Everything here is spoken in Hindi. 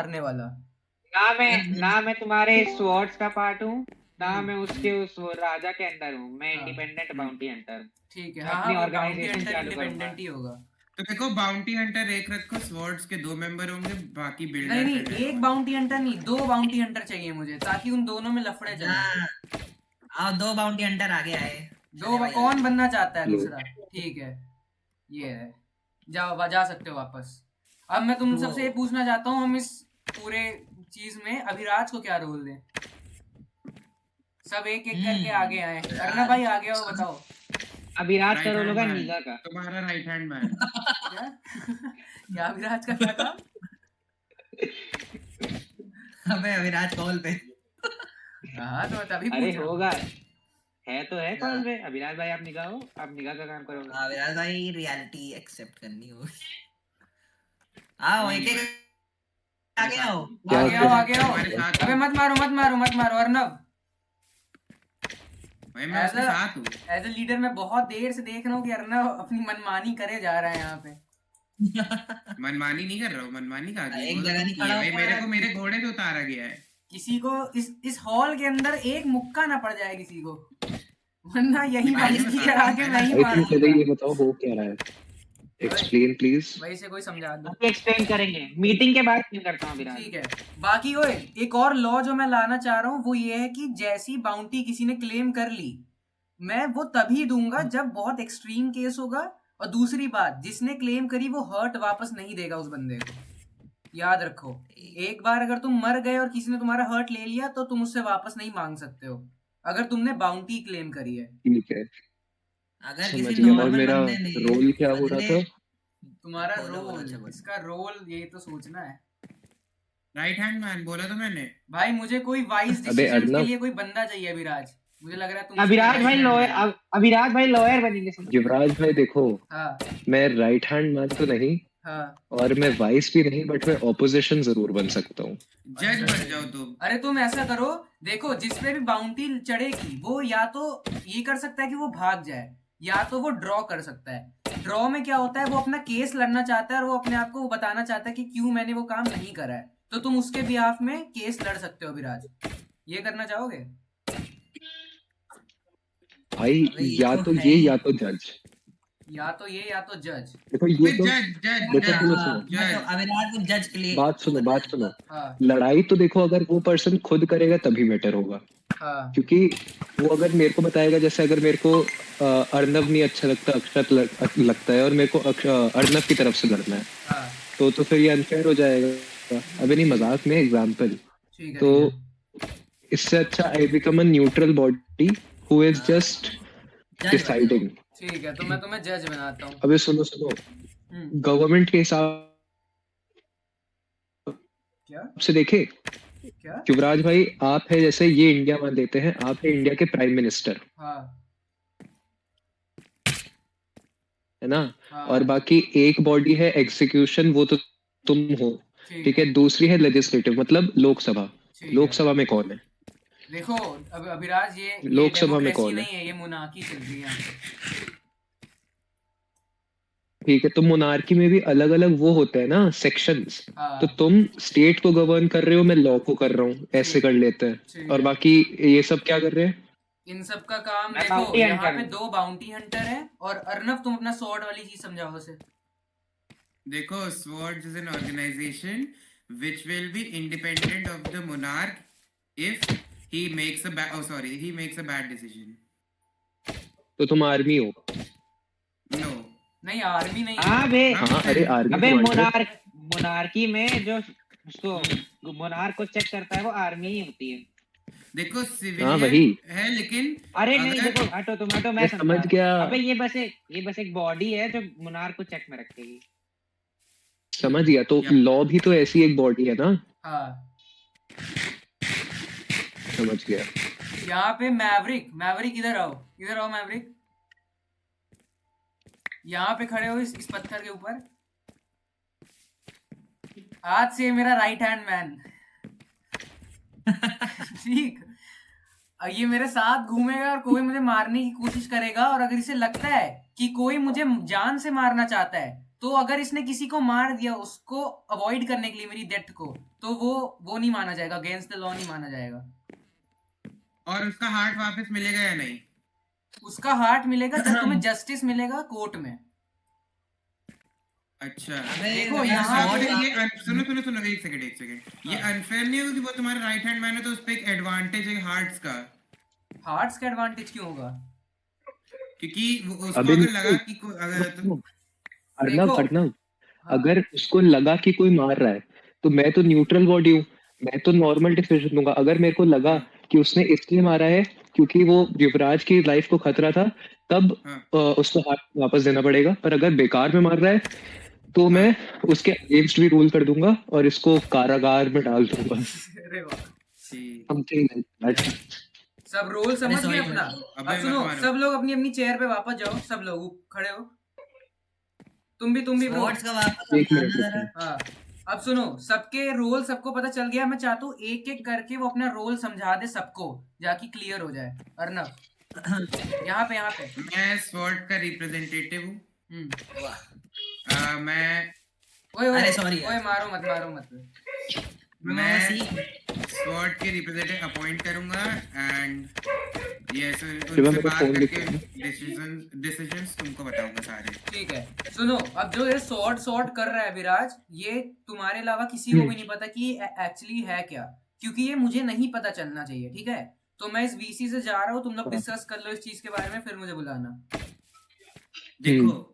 मारने वाला। ना मैं तुम्हारे स्वॉर्ड्स का पार्ट हूँ, ना मैं उसके उस वो राजा के अंडर हूँ। मैं हाँ इंडिपेंडेंट बाउंटी हंटर। ठीक है, मैं हाँ हाँ, अपनी वो बाउंटी ऑर्गेनाइजेशन हंटर चालू करूंगा। इंडिपेंडेंट ही होगा। तो देखो बाउंटी हंटर एक रखो, स्वॉर्ड्स के 2 मेंबर होंगे, बाकी नहीं बिल्डर नहीं, फिर एक बाउंटी हंटर नहीं, 2 बाउंटी हंटर चाहिए मुझे, ताकि उन दोनों में लफड़े चले। हाँ, आओ 2 बाउंटी हंटर आगे आए। दो भाई कौन बनना चाहता है लो। दूसरा? ठीक है, ये है, जाओ जा सकते हो वापस। अब मैं तुम सबसे ये पूछना चाहता हूँ, हम इस पूरे चीज में अभिराज को क्या रोल दें? सब एक एक करके आगे आए। अर्णव भाई आगे आओ, बताओ। अभिराज का Right रोल hand होगा man, नीगा का। तुम्हारा राइट हैंड मैन। क्या क्या अभिराज का क्या काम? अबे अविराज कॉल पे। हाँ तो तभी अरे पूछ रहा हूँ। होगा, है तो है कॉल पे। अभिराज भाई आप निगाह हो, आप निगाह का काम करोगे। अविराज भाई रियलिटी एक्सेप्ट करनी होगी। आओ एक एक आगे आओ। आगे आओ। अबे मत मारो अर्णव। भाई मैं उसके साथ हूँ। एज ए लीडर मैं बहुत देर से देख रहा हूँ कि अर्णव अपनी मनमानी करे जा रहा है यहाँ पे। मनमानी नहीं कर रहा हूँ, मनमानी कहाँ की? एक जगह नहीं खड़ा भाई हो मेरे को मेरे घोड़े पे उतारा गया है। किसी को इस हॉल के अंदर एक मुक्का ना पड़ जाए किसी को, वरना यही बेइज्जती करा के मैं ही भाई मार तुम पहले दूंगा। ये बताओ हो क्या रहा है, एक्सप्लेन प्लीज। वही से कोई समझा दो। एक्सप्लेन करेंगे मीटिंग के बाद क्यों करता हूँ अभिराज। ठीक है, बाकी ओए एक और लॉ जो मैं लाना चाह रहा हूँ वो ये है कि जैसी बाउंटी किसी ने क्लेम कर ली, मैं वो तभी दूंगा जब बहुत एक्सट्रीम केस होगा। और दूसरी बात, जिसने क्लेम करी वो हर्ट वापस नहीं देगा उस बंदे को, याद रखो। एक बार अगर तुम मर गए और किसी ने तुम्हारा हर्ट ले लिया तो तुम उससे वापस नहीं मांग सकते हो, अगर तुमने बाउंटी क्लेम करी है। ठीक है, अगर समझ किसी गया। और नॉर्मल मेरा बंदे ने रोल क्या हो रहा था? तुम्हारा बोलो, रोल, अच्छा बोलो। इसका रोल ये तो सोचना है राइट हैंड मैन बोला तो मैंने। भाई। मुझे कोई वाइज अबे डिसीजन के अर्णव, लिए कोई बंदा चाहिए अभिराज। मुझे लग रहा है तुम अभिराज भाई लॉयर बनेंगे समझ। युवराज भाई देखो, हाँ मैं राइट हैंड मैन तो नहीं हाँ। और मैं वाइस भी नहीं, बट मैं ऑपोजिशन जरूर बन सकता हूँ। जज बन जाओ तुम। अरे तुम ऐसा करो, देखो जिस पे भी बाउंटी चढ़ेगी वो या तो ये कर सकता है कि वो भाग जाए, या तो वो ड्रॉ कर सकता है। ड्रॉ में क्या होता है, वो अपना केस लड़ना चाहता है और वो अपने आप को बताना चाहता है कि क्यों मैंने वो काम नहीं करा है, तो तुम उसके बिहाफ में केस लड़ सकते हो अभिराज। ये करना चाहोगे? भाई या तो ये या तो जज। या तो ये या तो जज। देखो ये तो जज जज देखो सुनो हाँ, सुनो, मैं तो अविराज को जज के लिए बात सुनो। हाँ लड़ाई तो देखो अगर वो पर्सन खुद करेगा तभी मैटर होगा, हाँ क्योंकि वो अगर मेरे को बताएगा, जैसे अगर मेरे को अर्नव नहीं अच्छा लगता, अक्षत लगता है और मेरे को अर्नव की तरफ से लड़ना है, हाँ, तो फिर ये अनफेयर हो जाएगा। अभी नहीं, मजाक में एग्जाम्पल। ठीक है तो इससे अच्छा I become a neutral body who is just deciding. ठीक है, तो मैं तुम्हें जज बनाता हूँ। अबे सुनो, गवर्नमेंट के हिसाब क्या से देखे, क्या? युवराज भाई आप है, जैसे ये इंडिया मान लेते हैं, आप है इंडिया के प्राइम मिनिस्टर, हाँ है ना? हाँ, और बाकी एक बॉडी है एग्जीक्यूशन, वो तो तुम हो, ठीक है। दूसरी है लेजिस्लेटिव, मतलब लोकसभा। ठीक है। लोकसभा में कौन है? देखो अब अभिराज, ये लोकसभा में डेमोक्रेसी कौन है? नहीं है, ये मोनार्की चल रही है यहाँ पे। ठीक है, तो मोनार्की में भी अलग अलग वो होते हैं ना, सेक्शंस। हाँ, तो तुम स्टेट को गवर्न कर रहे हो, मैं लॉ को कर रहा हूँ, ऐसे कर लेते ठीक हैं। और है। बाकी ये सब क्या कर रहे हैं? इन सब का काम मैं देखो, bounty यहाँ hunter पे हूँ। 2 बाउंटी हंटर हैं। और अर्नव तुम अपना स्वॉर्ड वाली चीज समझाओ उसे। देखो Swords is an organization which will be independent of the monarch if he makes a bad decision. तो तुम आर्मी हो? No. नहीं आर्मी नहीं है। हाँ बे, हाँ, अरे आर्मी अबे कमांडर। मोनार्की में जो उसको मोनार्क को चेक करता है वो आर्मी ही होती है। देखो हाँ, सिविलियन वही। है, लेकिन अरे नहीं अगर- देखो, हटो मैं मैं समझा समझ रहा हूँ। गया। अबे ये बस एक बॉडी है जो मोनार्क को चेक में रखेगी। समझ गया, तो या- लॉ भी तो ऐसी एक बॉडी है ना। हाँ, समझ गया। यहाँ पे मैवरिक इधर आओ मैवरिक। यहाँ पे खड़े हो इस पत्थर के ऊपर। आज से मेरा राइट हैंड मैन। ठीक, ये मेरे साथ घूमेगा और कोई मुझे मारने की कोशिश करेगा, और अगर इसे लगता है कि कोई मुझे जान से मारना चाहता है तो अगर इसने किसी को मार दिया उसको अवॉइड करने के लिए मेरी डेथ को, तो वो नहीं माना जाएगा, अगेंस्ट द लॉ नहीं माना जाएगा। और उसका हार्ट वापस मिलेगा या नहीं? उसका हार्ट मिलेगा जब तुम्हें जस्टिस मिलेगा कोर्ट में। अच्छा देखो ये यहाँ सुनो एक सेकंड ये अनफेयर नहीं होगा कि वो तुम्हारा राइट हैंड मैन है तो उस पे एक एडवांटेज है हार्ट्स का? हार्ट्स का एडवांटेज क्यों होगा? क्योंकि उसको अबे अगर लगा कि अगर अर्नब अगर उसको लगा कि कोई मार रहा है तो मैं तो न्यूट्रल बॉडी हूँ, मैं तो नॉर्मल डिसीजन दूंगा। अगर मेरे को लगा कि उसने इसलिए मारा है क्योंकि वो युवराज की लाइफ को खतरा था, तब उसको हाथ वापस देना पड़ेगा। पर अगर बेकार में मार रहा है तो मैं उसके अगेंस्ट भी रूल कर दूंगा और इसको कारागार में डाल दूंगा। अरे वाह, समथिंग लाइक दैट। सब रोल समझ गए अपना। अबे अब सुनो, मैं सब लोग अपनी अपनी चेयर पे वापस जाओ, सब लोग खड़े हो। तुम भी ब्रो। Swords का वापस एक मिनट समझाना जरा। रुको। हाँ, अब सुनो, सबके रोल सबको पता चल गया। मैं चाहता हूँ एक एक करके वो अपना रोल समझा दे सबको, जाके क्लियर हो जाए। अर्नब यहाँ पे मैं स्वॉर्ड का रिप्रेजेंटेटिव हूँ। मैं ओए sorry यार। ओए मारो मत। मैं स्वॉर्ड के रिप्रेजेंटेटिव अपॉइंट करूंगा एंड यस उनसे बात करके डिसीजंस तुमको बताऊंगा सारे। ठीक है, सुनो, अब जो ये सॉर्ट कर रहा है विराज, ये तुम्हारे अलावा किसी को भी नहीं पता कि ये एक्चुअली है क्या, क्योंकि ये मुझे नहीं पता चलना चाहिए। ठीक है, तो मैं इस वीसी से जा रहा हूँ, तुम लोग डिस्कस कर लो इस चीज के बारे में, फिर मुझे बुलाना। देखो